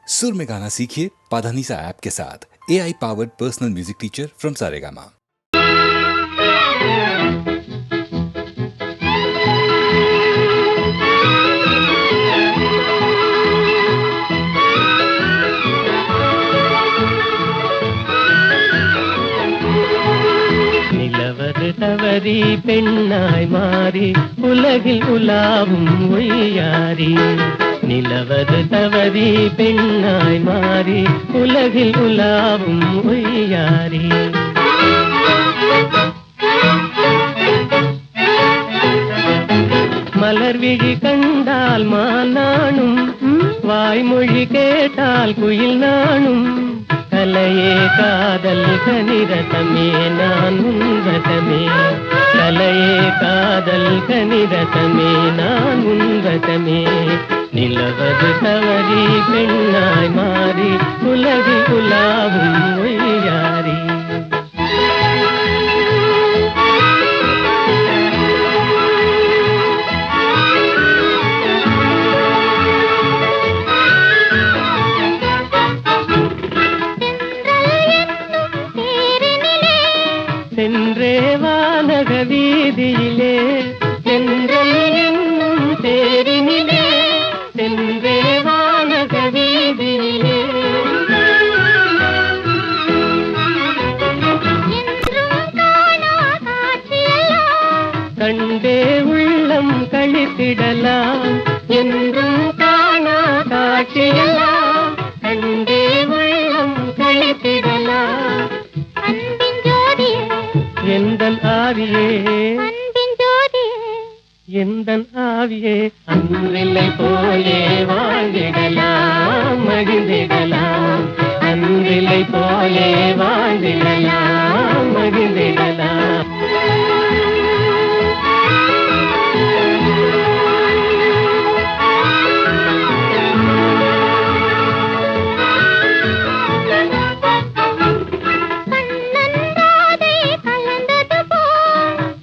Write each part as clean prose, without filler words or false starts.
सुर में गाना सीखिए पाधानीसा ऐप के साथ। AI powered personal music teacher from Saregama. நிலவது தவறி பெண்ணாய் மாறி உலகில் உலாவும் ஒய்யாரி. நிலவது தவறி பெண்ணாய் மாறி உலகில் உலாவும் ஒய்யாரி. மலர் விழி கண்டால் மானானும், வாய்மொழி கேட்டால் குயில் நானும். கலையே காதல் கனிரதமே நான் உன்வதமே. கலையே காதல் கனிரதமே நான் உன்வதமே. நிலவது தவறி பெண்ணாய் மாறி உலகில் உலாவும் ஒய்யாரி. சென்றே வானக வீதியிலே சென்றல் என்னும் தேரினிலே. சென்றே வானக வீதியிலே கண்டே உள்ளம் கழித்திடலாம். என்றும் காணா காட்சியெல்லாம் கண்டே உள்ளம் கழித்திடலாம். எந்தன் ஆவியே எந்தன் ஆவியே அன்றில்லை போலே வாழ்ந்திடலாம் மகிழ்ந்திடலாம். அன்றில்லை போலே வாழ்ந்திடலாம் மகிழ்ந்திடலாம்.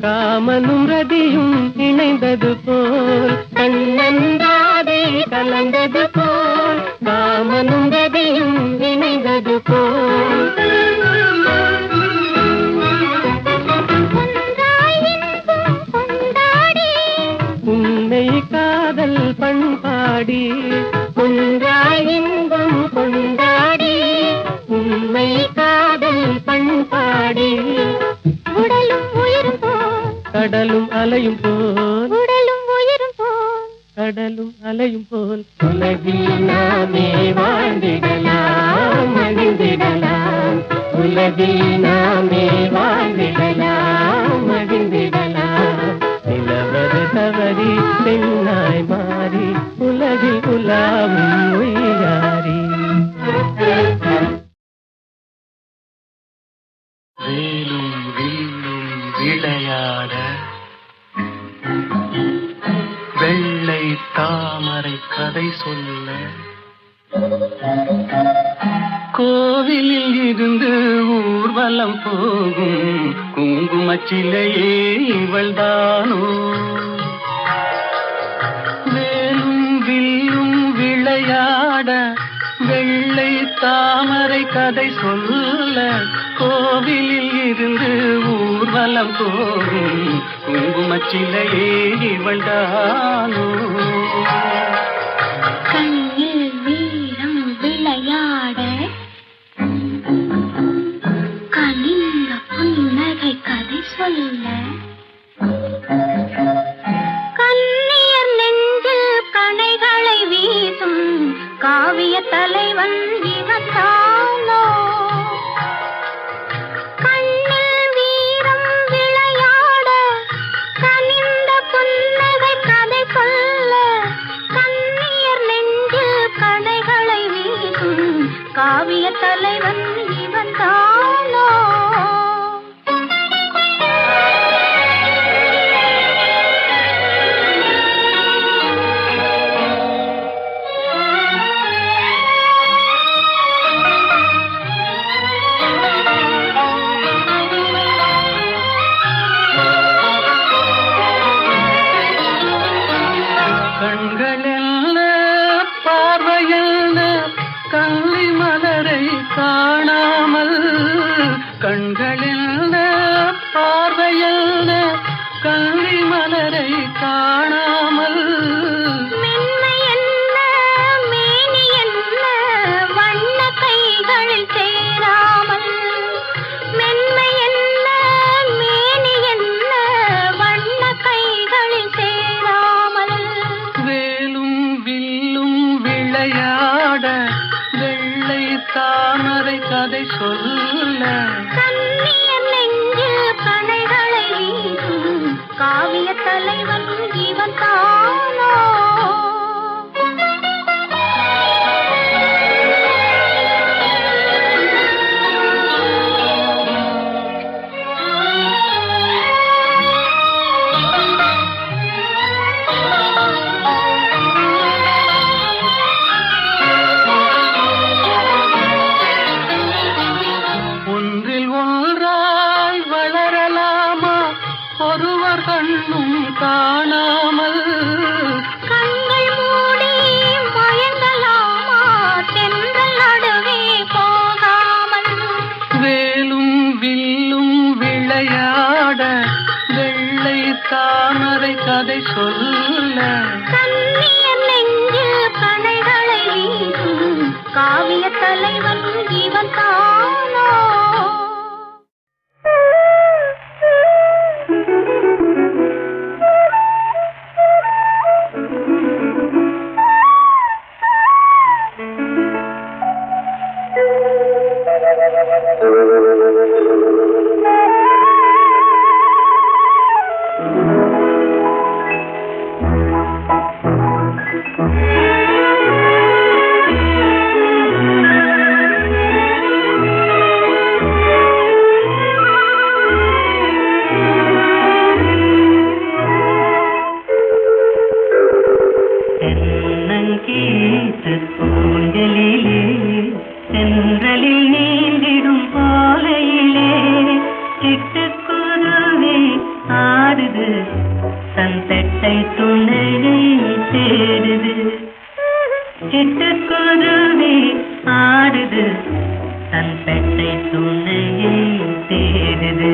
காமனும் ரதியும் இணைந்தது போல் கண்ணந்தாதை கலந்தது போல். காமனும் ரதியும் இணைந்தது போல். உன்னை காதல் பண்பாடி ஒன்றாய் இன்பம் கொண்டாடி. உண்மை காதல் பண்பாடி உடலும் உயிரும் போல் கடலும் அலையும் போல். உடலும் உயிரும் போல் கடலும் அலையும் போல். உலகில் நாமே வாழ்ந்திடலாம் மகிழ்ந்திடலாம். உலகில் நாமே வாழ்ந்திடலாம் மகிழ்ந்திடலாம். நிலவது தவறி பெண்ணாய் மாறி உலகில் உலாவும் ஒய்யாரி. வேலும் வில்லும் விளையாட வெள்ளை தாமரை கதை சொல்ல. கோவிலில் இருந்து ஊர்வலம் போகும் குங்குமச்சிலையே இவள்தானோ. வேலும் வில்லும் விளையாட வெள்ளை தாமரை கதை சொல்ல. கோவிலில் இருந்து ஊர்வலம் போகும் குங்குமச்சிலையே இவள்தானோ. கண்ணில் வீரம் விளையாட கனிந்த புன்னகை கதை சொல்ல. கண்ணியர் நெஞ்சில் கணைகளை வீசும் காவிய தலைவன் இவன் தானோ. கண்ணில் வீரம் விளையாட கனிந்த புன்னகை கதை சொல்ல. கண்ணியர் நெஞ்சில் கணைகளை வீசும் காவிய தலைவன் இவன் தானோ. கண்கள் என்ன பார்வையல்ல காணாமல் கண்களில் பார்வையில் கல்வி மலரை காணாமல் மென்மை என்ன மேனி என்ன வண்ண கைகளில் சேராமல் மென்மை என்ன மேனி என்ன வண்ண கைகளில் சேராமல் வேலும் வில்லும் விளையாட வெள்ளை தாமரை கதை சொல்ல கண்ணியர் நெஞ்சில் கணைகளை வீசும் காவிய தலைவன் இவன் தானோ ஒன்றில் ஒன்றாய் வளரலாமா ஒருவர் கண்ணும் காணாமல் கண்கள் மூடி மயங்கலாமா தென்றல் நடுவே போகாமல் வேலும் வில்லும் விளையாட வெள்ளை தாமரை கதை சொல்ல கண்ணியர் நெஞ்சில் கணைகளை வீசும் காவிய தலைவன் இவன் தானோ சென்றலில் நீந்திடும் பாலையிலே சிட்டுக்குருவி ஆடுது தன் பெட்டை துணையை தேடுது சிட்டுக்குருவி ஆடுது தன் பெட்டை துணையை தேடுது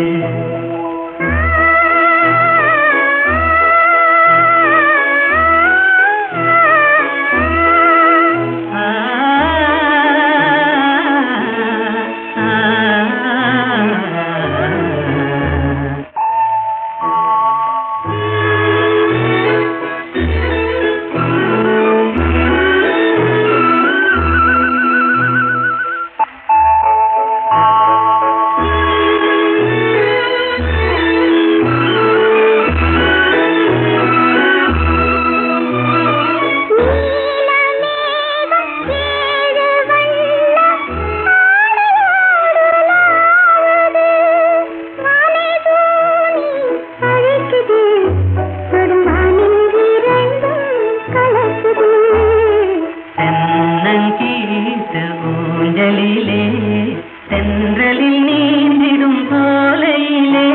சென்றலில் நீந்திடும் போலையிலே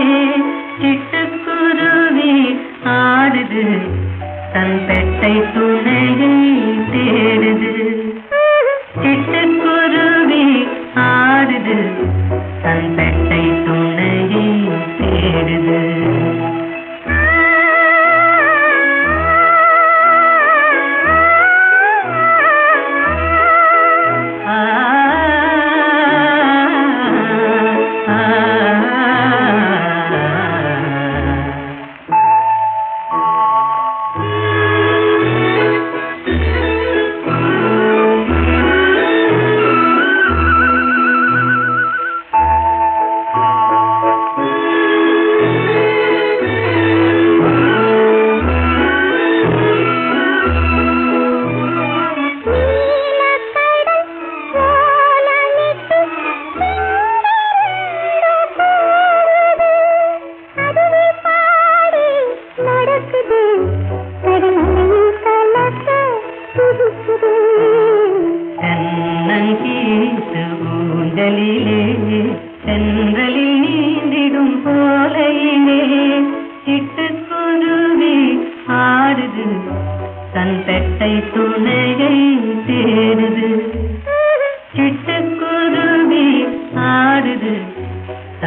சிட்டுக்குருவி ஆடுது தன் பெட்டை துணையை தேடுது சிட்டுக்குருவி ஆடுது தன் பெட்டை துணையை தேடுது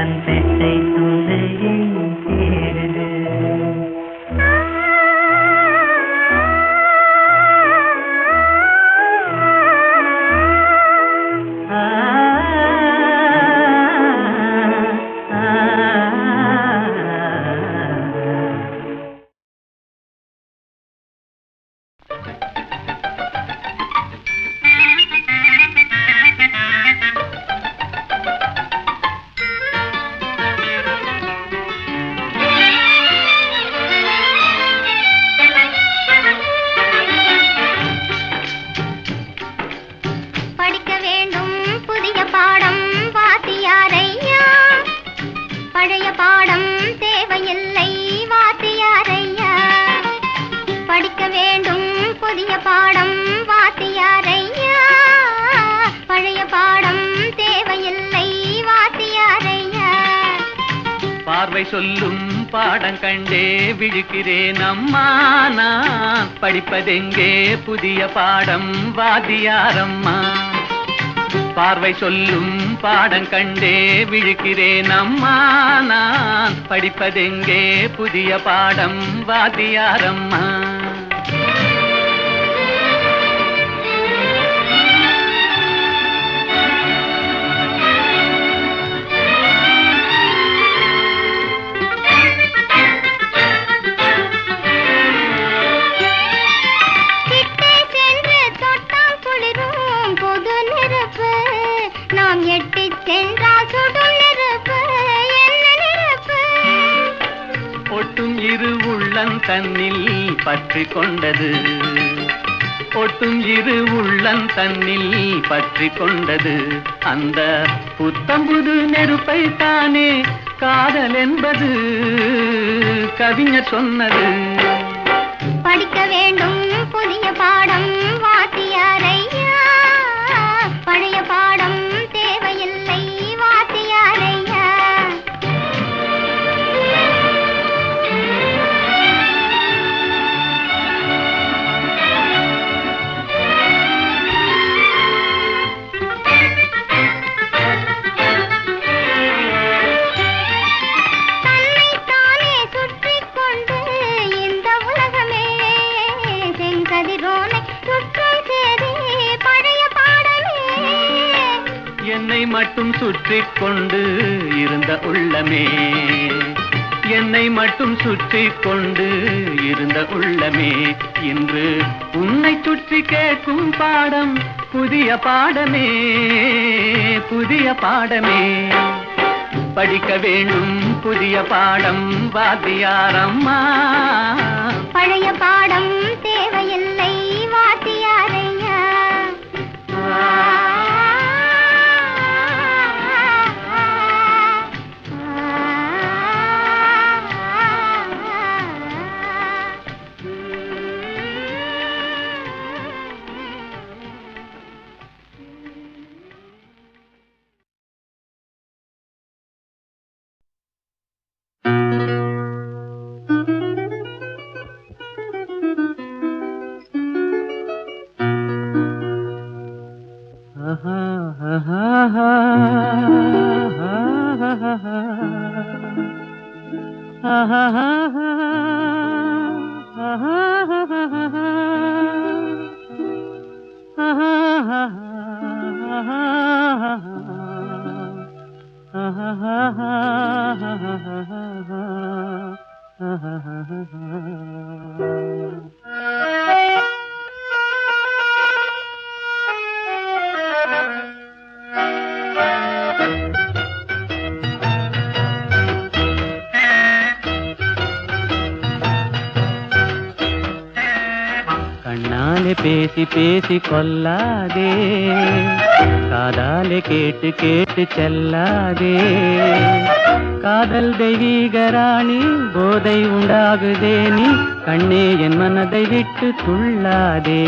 தன் பெட்டை துணையை தேடுது. படிக்க வேண்டும் புதிய பாடம் வாத்தியாரையா, பழைய பாடம் தேவையில்லை வாத்தியாரையா. படிக்க வேண்டும் புதிய பாடம் வாத்தியாரையா, பழைய பாடம் தேவையில்லை வாத்தியாரையா. பார்வை சொல்லும் பாடம் கண்டே விழுக்கிறேன் அம்மா, நான் படிப்பதெங்கே புதிய பாடம் வாத்தியாரம்மா. பார்வை சொல்லும் பாடம் கண்டே விழுக்கிறேன் அம்மா, நான் படிப்பதெங்கே புதிய பாடம் வாத்தியாரம்மா. கிட்டே சென்று தொட்டால் குளிரும் பொது நெருப்பு, நாம் எட்டிச் சென்றால் சுடும் நெருப்பு, என்ன நெருப்பு? ஒட்டும் இரு உள்ளம் தன்னில் பற்றி கொண்டது, ஒட்டும் இரு உள்ளம் தன்னில் பற்றி கொண்டது. அந்த புத்தம்புது நெருப்பை தானே காதல் என்பது கவிஞர் சொன்னது. படிக்க வேண்டும் புதிய பாடம் வாத்தியாரையா, பழைய பாடம் தேவையில்லை வாத்தியாரையா. தன்னைத்தானே சுற்றிக் கொண்டு இந்த உலகமே செங்கதிரோனை சுற்றும் சேரி பழைய பாடமே. என்னை மட்டும் சுற்றிக் கொண்டு இருந்த உள்ளமே, என்னை மட்டும் சுற்றிக் கொண்டு இருந்த உள்ளமே, இன்று உன்னை சுற்றி கேட்கும் பாடம் புதிய பாடமே, புதிய பாடமே. படிக்க வேண்டும் புதிய பாடம் வாத்தியாரம்மா, பழைய பாடம் தேவையில்லை வாத்தியாரையா. கண்ணாலே பேசி பேசி கொல்லாதே, காதாலே கேட்டு கேட்டு செல்லாதே. காதல் தெய்வீக ராணி, போதை உண்டாகுதே நீ கண்ணே என் மனதை விட்டு துள்ளாதே.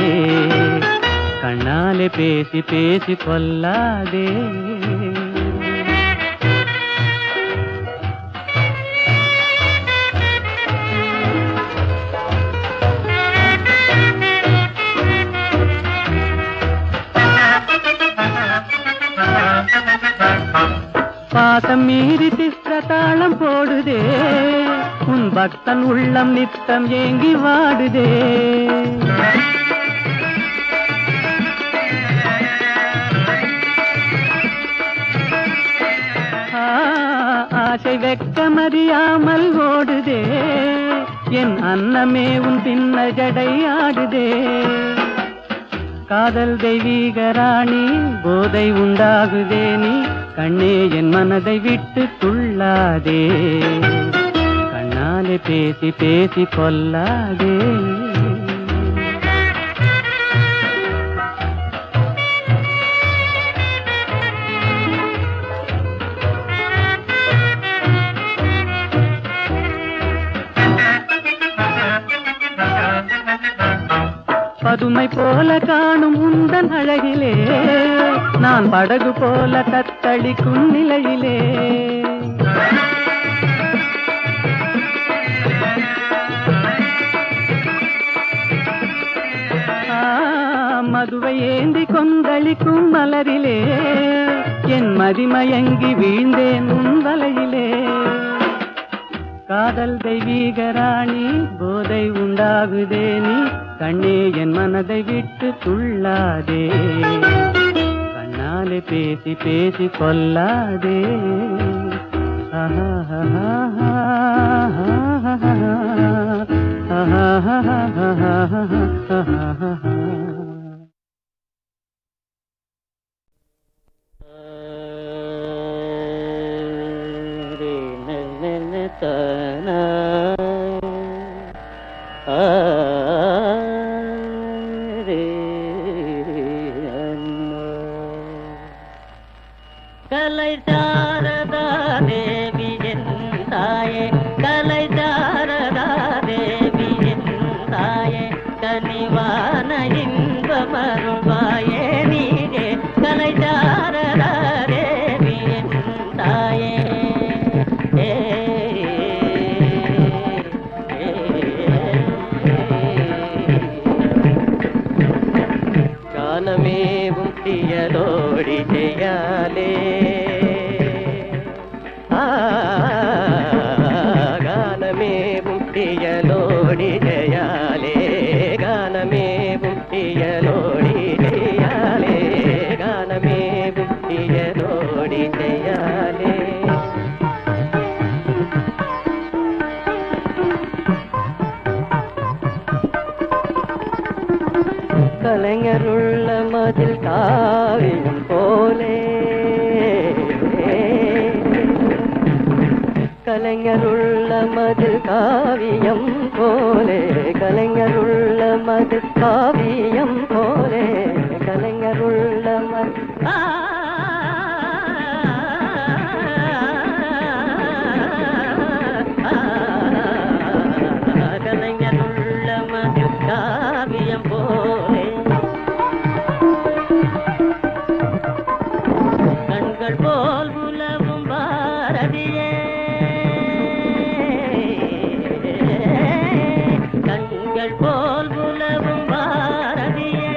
கண்ணாலே பேசி பேசி கொல்லாதே. பாசம் மீறி திஸ்ரதாளம் போடுதே, உன் பக்தன் உள்ளம் நித்தம் ஏங்கி வாடுதே. ஆசை வெக்கமறியாமல் ஓடுதே, என் அன்னமே உன் பின்ன ஜடையாடுதே. காதல் தெய்வீக ராணி, போதை உண்டாகுதே நீ, கண்ணே என் மனதை விட்டு துள்ளாதே. கண்ணாலே பேசி பேசி கொல்லாதே. பதுமை போல காணும் உந்தன் அழகிலே, நான் படகு போல தத்தளிக்கும் நிலையிலே. மதுவை ஏந்தி கொந்தளிக்கும் மலரிலே, என் மதிமயங்கி வீழ்ந்தேன் உன் வலையிலே. காதல் தெய்வீக ராணி, போதை உண்டாகுதே நீ, கண்ணே என் மனதை விட்டு துள்ளாதே. கண்ணாலே பேசி பேசி கொல்லாதே. கலை சாரதா தேவி என் தாயே, கலை சாரதா தேவி என் தாயே, கனிவான இன்பமருள்வாயே நீரே. கலை சாரதா தேவி என் தாயே. கானமேவும் தியலோடி செய்யாலே, கானமேவும் தியலோடி ஜெயாலே, கானமேவும் தியலோடி ஜெயாலே, கானமேவும் தியலோடி ஜெயாலே. கலைஞருள்ள மதில் காவியம் போலே, கலைஞருள்ள மதில் காவியம் போலே, கலைஞருள்ள மதில் காவியம் போலே, கலைஞருள்ள மதில் கலைஞருள்ள மதில் காவியம் போலே. கண்கள் போல் உலவும் பாரதியே, கண்கள் போல் உலவும் பாரதியே.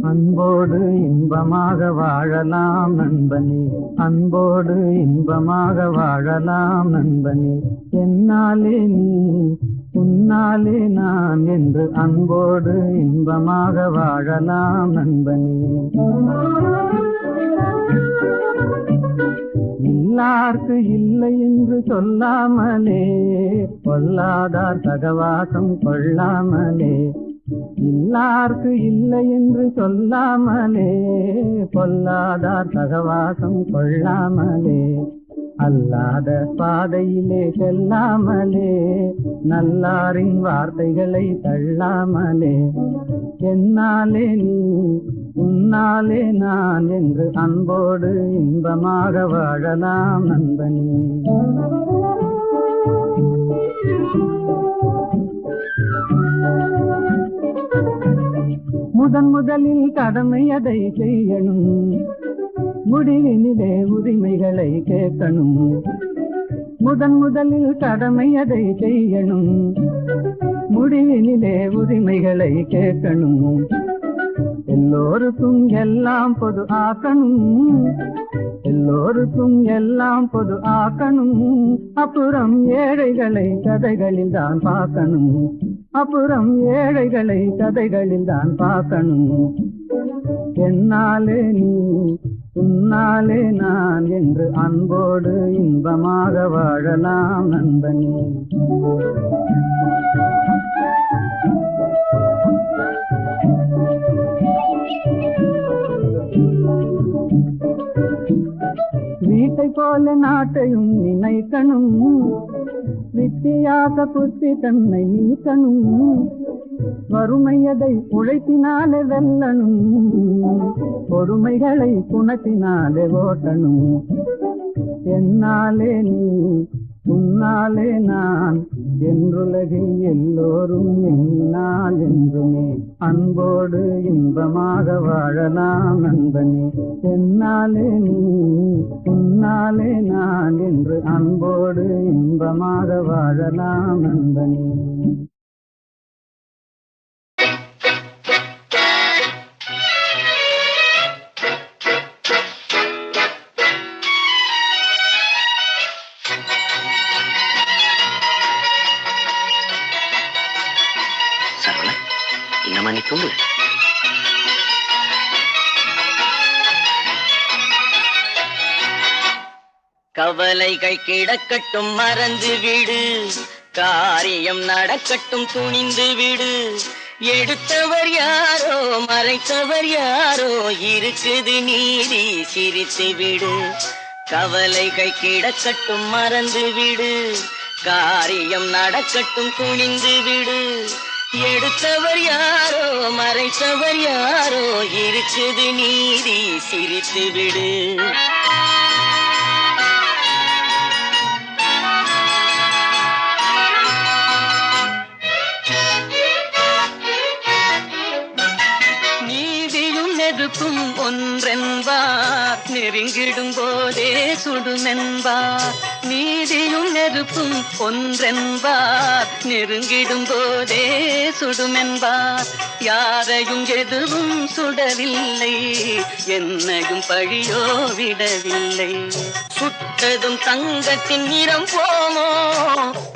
அன்போடு இன்பமாக வாழலாம் நண்பனே, அன்போடு இன்பமாக வாழலாம் நண்பனே. என்னாலே நீ உன்னாலே நான் என்று அன்போடு இன்பமாக வாழலாம் நண்பனே. இல்லார்க்கு இல்லை என்று சொல்லாமலே, பொல்லாதார் சகவாசம் கொள்ளாமலே. இல்லார்க்கு இல்லை என்று சொல்லாமலே, பொல்லாதார் சகவாசம் கொள்ளாமலே. அல்லாத பாதையிலே செல்லாமலே, நல்லாரின் வார்த்தைகளை தள்ளாமலே. என்னாலே நீ உன்னாலே நான் என்று அன்போடு இன்பமாக வாழலாம் நண்பனே. முதலில் கடமை அதை செய்யணும், முடிவினிலே உரிமைகளை கேட்கணும். முதலில் கடமை அதை செய்யணும், முடிவினிலே உரிமைகளை கேட்கணும். எல்லோருக்கும் எல்லாம் பொது ஆக்கணும், எல்லோருக்கும் எல்லாம் பொது ஆக்கணும். அப்புறம் ஏழைகளை கதைகளில் தான் பார்க்கணும், அப்புறம் ஏழைகளை கதைகளில் தான் பார்க்கணும். என்னாலே நீ உன்னாலே நான் என்று அன்போடு இன்பமாக வாழலாம் நண்பனே. வீட்டை வாழ்க்கை போல நாட்டையும் நினைக்கணும், வித்தியாச புத்தி தன்னை நீக்கணும், வறுமையதை உழைப்பினாலே வெல்லணும், பொறுமைகளை குணத்தினாலே ஓட்டணும். என்னாலே நீ உன்னாலே நான் என்றுலகில் எல்லோரும் என்னால் என்றுமே அன்போடு இன்பமாக வாழலாம் நண்பனே. என்னாலே நீ உன்னாலே நான் என்று அன்போடு இன்பமாக வாழலாம் நண்பனே. மன்னிக்கும். கவலைகள் கிடக்கட்டும் மறந்து விடு, காரியம் நடக்கட்டும் துணிந்து விடு. எடுத்தவர் யாரோ மறைத்தவர் யாரோ, இருக்குது நீதி சிரித்து விடு. கவலைகள் கிடக்கட்டும் மறந்து விடு, காரியம் நடக்கட்டும் துணிந்து விடு. எடுத்தவர் யாரோ மறைத்தவர் யாரோ, இருக்குது நீதி சிரித்து விடு. நீதியும் நெருப்பும் ஒன்றென்பார், நெருங்கிடும் போதே சுடுமென்பார். நீதியும் நெருப்பும் ஒன்றென்பார், நெருங்கிடும் போதே சுடுமென்பார். யாரையும் எதுவும் சுடவில்லை, என்னையும் பழியோ விடவில்லை. சுட்டதும் தங்கத்தின் நிறம் போமோ,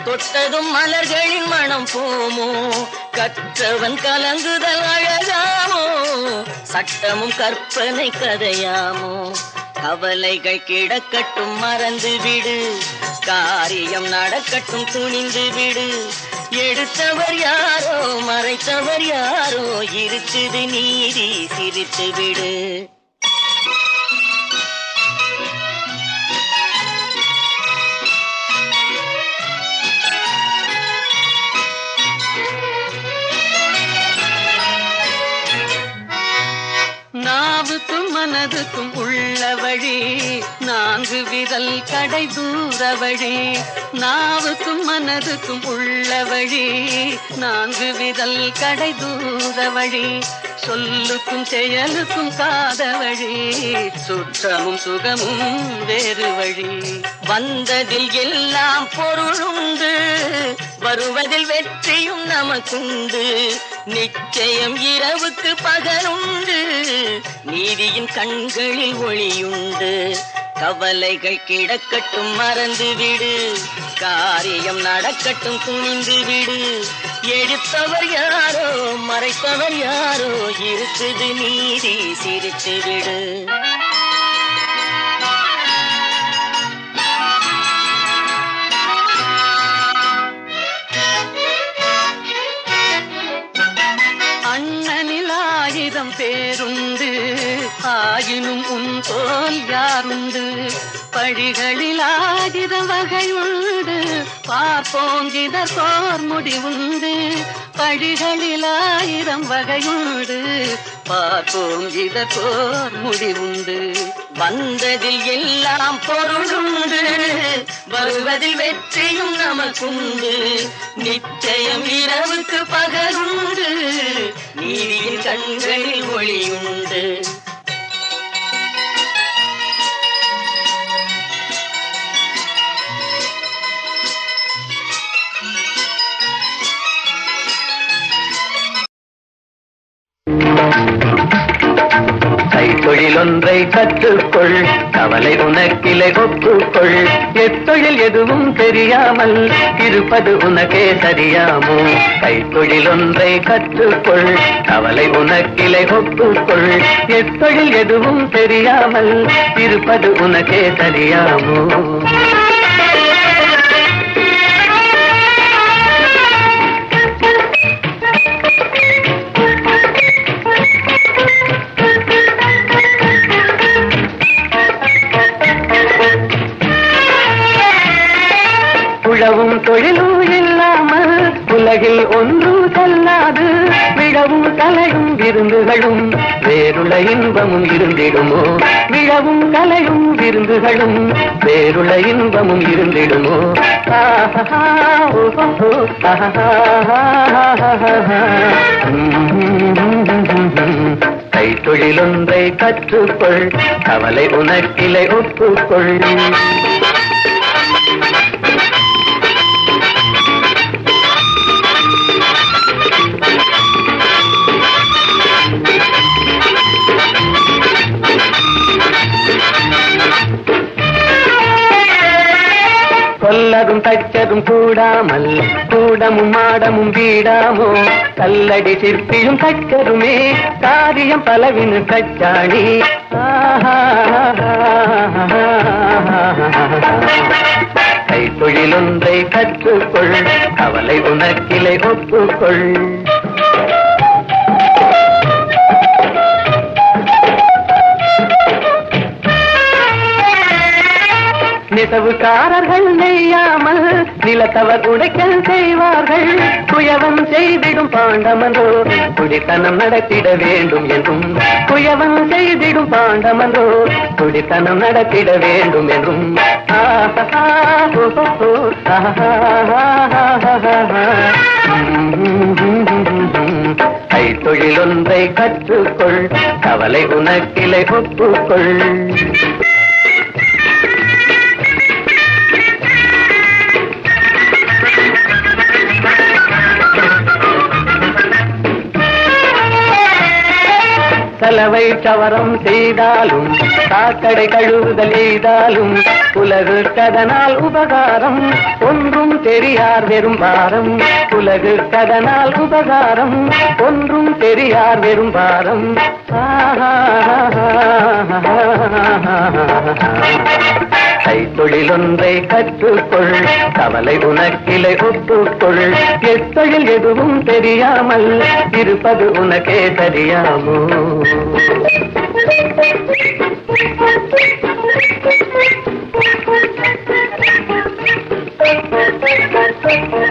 தொட்டதும் மலர்களின் மனம் போமோ. கற்றவன் கலங்குதல் அழகாமோ, சட்டமும் கற்பனை கதையாமோ. கவலைகள் கிடக்கட்டும் மறந்து விடு, காரியம் நடக்கட்டும் துணிந்து விடு. எடுத்தவர் யாரோ மறைத்தவர் யாரோ, இருக்குது நீதி சிரித்து விடு. நாவுக்கும் மனதுக்கும் உள்ள வழி, நான்கு விரல் கடை தூர வழி. நாவுக்கும் மனதுக்கும் உள்ள வழி, நான்கு விரல் கடை தூர வழி. சொல்லுக்கும் செயலுக்கும் காத வழி, சுற்றமும் சுகமும் வேறு வழி. வந்ததில் எல்லாம் பொருளுண்டு, வருவதில் வெற்றியும் நமக்குண்டு. நிச்சயம் இரவுக்கு பகலுண்டு, நீதியின் கண்களில் ஒளியுண்டு. கவலைகள் கிடக்கட்டும் மறந்து விடு, காரியம் நடக்கட்டும் துணிந்து விடு. எடுத்தவர் யாரோ மறைத்தவர் யாரோ, இருக்குது நீதி சிரித்து விடு. அண்ணனில் 1000 பேருண்டு, ஆயினும் உன் போல் யாருண்டு. பழிகளில் 1000 வகையுண்டு, பார்ப்போம் இதற்கோர் முடிவுண்டு. பழிகளில் 1000 வகையுண்டு, பார்ப்போம் இதற்கோர் முடிவுண்டு. வந்ததில் எல்லாம் பொருளுண்டு, வருவதில் வெற்றியும் நமக்குண்டு. நிச்சயம் இரவுக்கு பகலுண்டு, நீதியின் கண்களில் ஒளியுண்டு. கைத்தொழிலொன்றை கற்றுக்கொள், கவலை உனக்கிலை ஒப்புக்கொள். எத்தொழில் எதுவும் தெரியாமல் இருப்பது உனக்கே சரியாமோ. கைத்தொழிலொன்றை கற்றுக்கொள், கவலை உனக்கிலை ஒப்புக்கொள். எத்தொழில் எதுவும் தெரியாமல் இருப்பது உனக்கே சரியாமோ. உழவும் தொழிலும் இல்லாமல் உலகில் ஒன்றும் செல்லாது. விழவும் கலையும் விருந்துகளும் வேறுள்ள இன்பமும் இருந்திடுமோ? விழவும் கலையும் விருந்துகளும் வேறுள்ள இன்பமும் இருந்திடுமோ? கைத்தொழிலொன்றை கற்றுக்கொள், கவலை உனக்கிலை ஒப்புக்கொள். கொல்லதும் தச்சதும் கூடாமல் கூடமும் மாடமும் வீடாமோ? கல்லடி சிற்பியும் தச்சதுமே காரியம் பலவினு கச்சாணி. கைத்தொழிலொன்றை கற்றுக்கொள், கவலை உனக்கிலை ஒப்புக்கொள். நெசவுக்காரர்கள் நெய்யாமல் நிலத்தவர் உடைக்கல் செய்வார்கள். குயவன் செய்திடும் பாண்டமன்றோ குடித்தனம் நடத்திட வேண்டும் என்றும். குயவன் செய்திடும் பாண்டமன்றோ குடித்தனம் நடத்திட வேண்டும் என்றும். கைத்தொழிலொன்றை கற்றுக்கொள், கவலை உனக்கிலை ஒப்புக்கொள். கலவை சவரம் செய்தாலும் சாக்கடை கழுவுதல் எய்தாலும் உலகுக்கதனால் உபகாரம் ஒன்றும் தெரியார் வெறும் பாரம். உலகுக்கதனால் உபகாரம் ஒன்றும் தெரியார் வெறும் பாரம். கைத்தொழிலொன்றை கற்றுக்கொள், கவலை உனக்கிலை ஒப்புக்கொள். எத்தொழில் எதுவும் தெரியாமல் இருப்பது உனக்கே தெரியாமோ? Thank you.